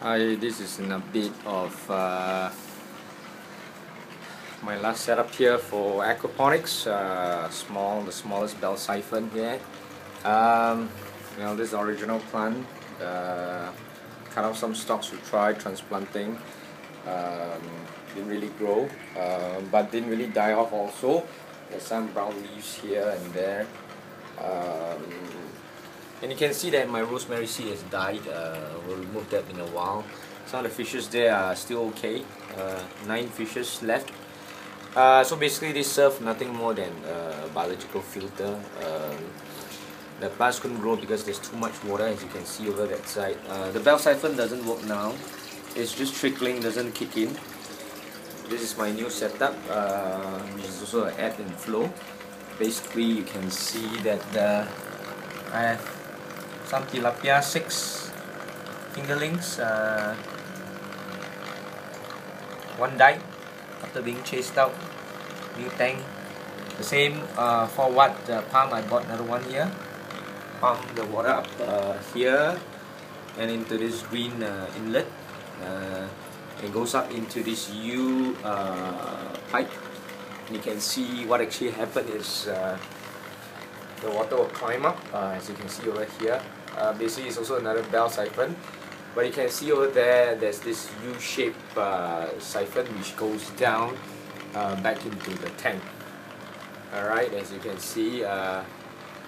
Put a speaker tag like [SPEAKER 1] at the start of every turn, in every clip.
[SPEAKER 1] Hi, this is an update of my last setup here for aquaponics. The smallest bell siphon here. This is the original plant. Cut off some stalks to try transplanting. Didn't really grow, but didn't really die off also. There's some brown leaves here and there. And you can see that my rosemary seed has died. We'll remove that in a while. Some of the fishes there are still okay. 9 fishes left. So basically they serve nothing more than a biological filter. The plants couldn't grow because there's too much water, as you can see over that side. The bell siphon doesn't work now. It's just trickling, doesn't kick in. This is my new setup, which is also an ebb and flow. Basically you can see that I have some tilapia, 6 fingerlings. One died after being chased out. New tank. The same for what palm. I bought another one here. Pump the water up here and into this green inlet. It goes up into this U pipe. And you can see what actually happened is the water will climb up, as you can see over here. Basically it's also another bell siphon, but you can see over there there's this U-shaped siphon which goes down back into the tank. Alright, as you can see,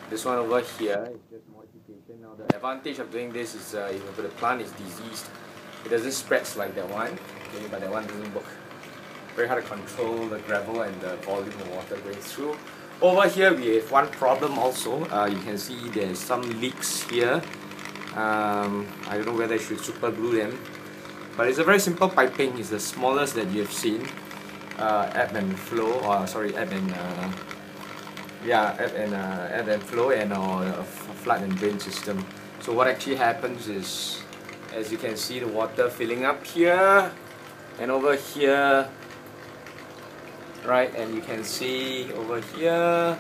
[SPEAKER 1] this one over here is just modification. Now the advantage of doing this is if the plant is diseased, it doesn't spread like that one, okay, but that one doesn't work. Very hard to control the gravel and the volume of water going through. Over here we have one problem also. You can see there's some leaks here. I don't know whether I should super glue them, but it's a very simple piping. It's the smallest that you have seen. Ebb and flow, or sorry, ebb and flow, and a flood and drain system. So what actually happens is, as you can see, the water filling up here and over here. Right, and you can see over here,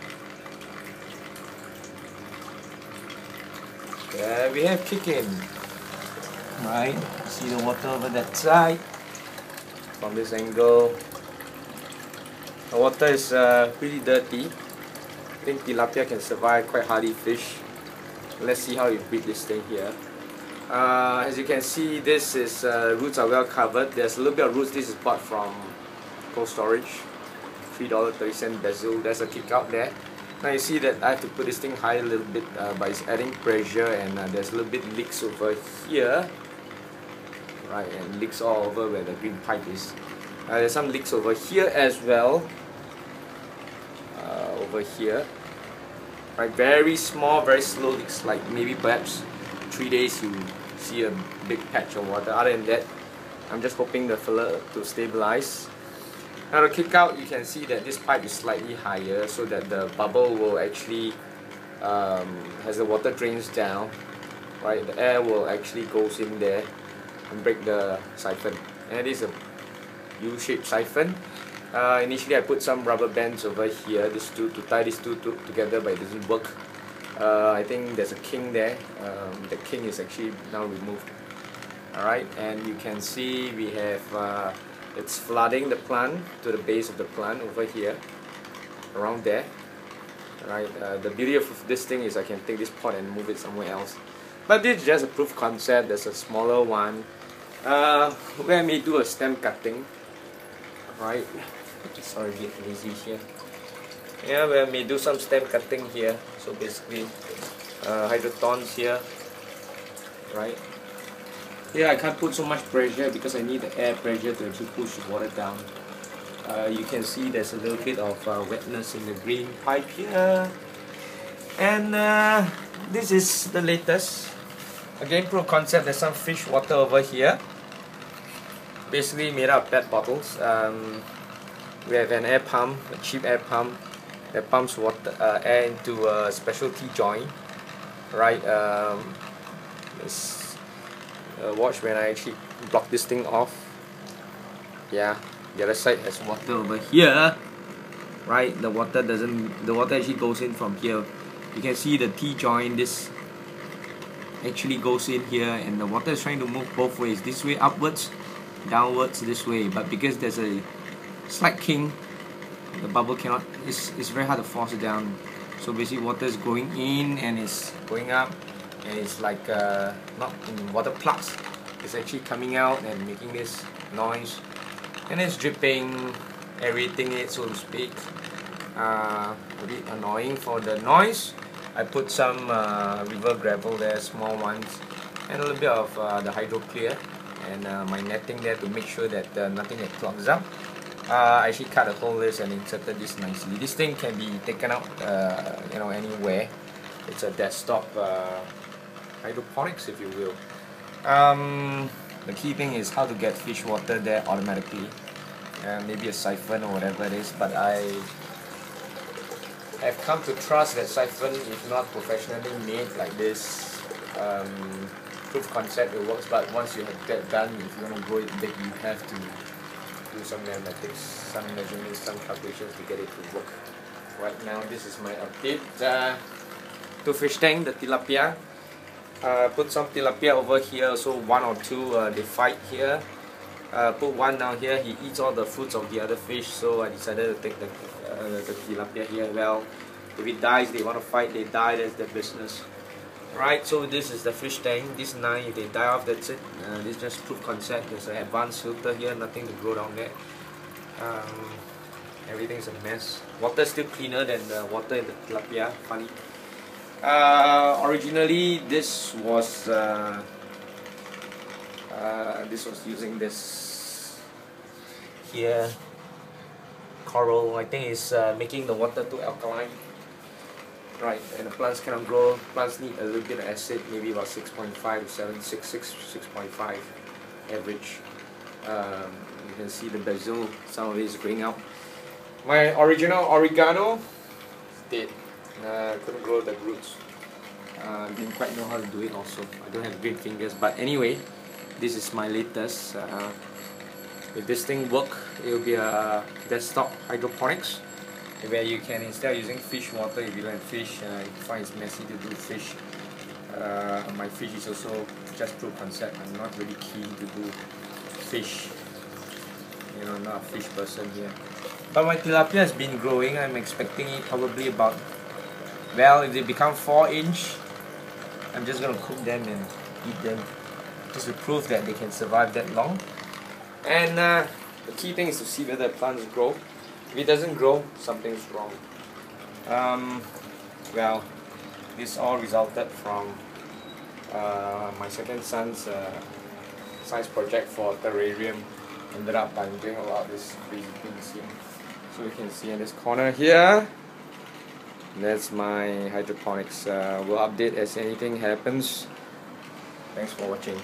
[SPEAKER 1] there we have chicken. Right, see the water over that side. From this angle, the water is pretty dirty. I think tilapia can survive, quite hardy fish. Let's see how you breed this thing here. As you can see, this is roots are well covered. There's a little bit of roots. This is bought from cold storage. $3.30 bezel. There's a kick out there. Now you see that I have to put this thing high a little bit, but it's adding pressure, and there's a little bit leaks over here. Right, and leaks all over where the green pipe is. There's some leaks over here as well. Over here. Right, very small, very slow leaks, like maybe perhaps 3 days you see a big patch of water. Other than that, I'm just hoping the filler to stabilize. Now to kick out, you can see that this pipe is slightly higher so that the bubble will actually, as the water drains down, right, the air will actually goes in there and break the siphon. And it is a U-shaped siphon. Initially I put some rubber bands over here, these two, to tie these two together, but it doesn't work. I think there's a king there. The king is actually now removed. Alright, and you can see we have it's flooding the plant to the base of the plant over here, around there. Right. The beauty of this thing is I can take this pot and move it somewhere else. But this is just a proof concept. There's a smaller one where I may do a stem cutting. Right. Sorry, a bit lazy here. Yeah, where I may do some stem cutting here. So basically, hydrotons here. Right. Yeah, I can't put so much pressure because I need the air pressure to actually push the water down. You can see there's a little bit of wetness in the green pipe here. And this is the latest. Again, proof concept, there's some fish water over here. Basically made out of PET bottles. We have an air pump, a cheap air pump that pumps water, air into a specialty joint. Right. Watch when I actually block this thing off. Yeah, the other side has water over here. Right, the water actually goes in from here. You can see the T-joint, this actually goes in here, and the water is trying to move both ways, this way upwards, downwards this way, but because there's a slight kink, the bubble cannot, it's very hard to force it down. So basically water is going in and it's going up, and it's like not in water plugs, it's actually coming out and making this noise, and it's dripping, everything it, so to speak. A bit annoying for the noise. I put some river gravel there, small ones, and a little bit of the hydro clear, and my netting there to make sure that nothing that clogs up. I actually cut a hole this and inserted this nicely. This thing can be taken out you know, anywhere. It's a desktop hydroponics, if you will. The key thing is how to get fish water there automatically. Maybe a siphon or whatever it is, but I have come to trust that siphon, if not professionally made like this, proof concept it works, but once you have that done, if you want to grow it big, you have to do some mathematics, some measurements, some calculations to get it to work. Right now, this is my update to fish tank, the tilapia. Put some tilapia over here, so one or two, they fight here. Put one down here, he eats all the fruits of the other fish, so I decided to take the tilapia here. Well, if it dies, they want to fight, they die, that's their business. Right, so this is the fish tank. These 9, if they die off, that's it. This is just proof concept. There's an advanced filter here, nothing to grow down there. Everything's a mess. Water is still cleaner than the water in the tilapia, funny. Originally, this was using this here coral. I think it's making the water too alkaline. Right, and the plants cannot grow. Plants need a little bit of acid, maybe about 6.5 to 7, 6.5 average. You can see the basil, some of it is growing out. My original oregano dead. Couldn't grow the roots. Didn't quite know how to do it also. I don't have great fingers, but anyway, this is my latest. If this thing work, it will be a desktop hydroponics, where you can, instead of using fish water, if you like fish, you find it's messy to do fish. My fish is also just proof concept. I'm not really keen to do fish. You know, I'm not a fish person here. But my tilapia has been growing. I'm expecting it probably about, well, if they become 4-inch, I'm just gonna cook them and eat them, just to prove that they can survive that long. And the key thing is to see whether the plants grow. If it doesn't grow, something's wrong. Well, this all resulted from my second son's science project for terrarium. Ended up I'm doing a lot of this crazy things here. So you can see in this corner here, that's my hydroponics. We'll update as anything happens. Thanks for watching.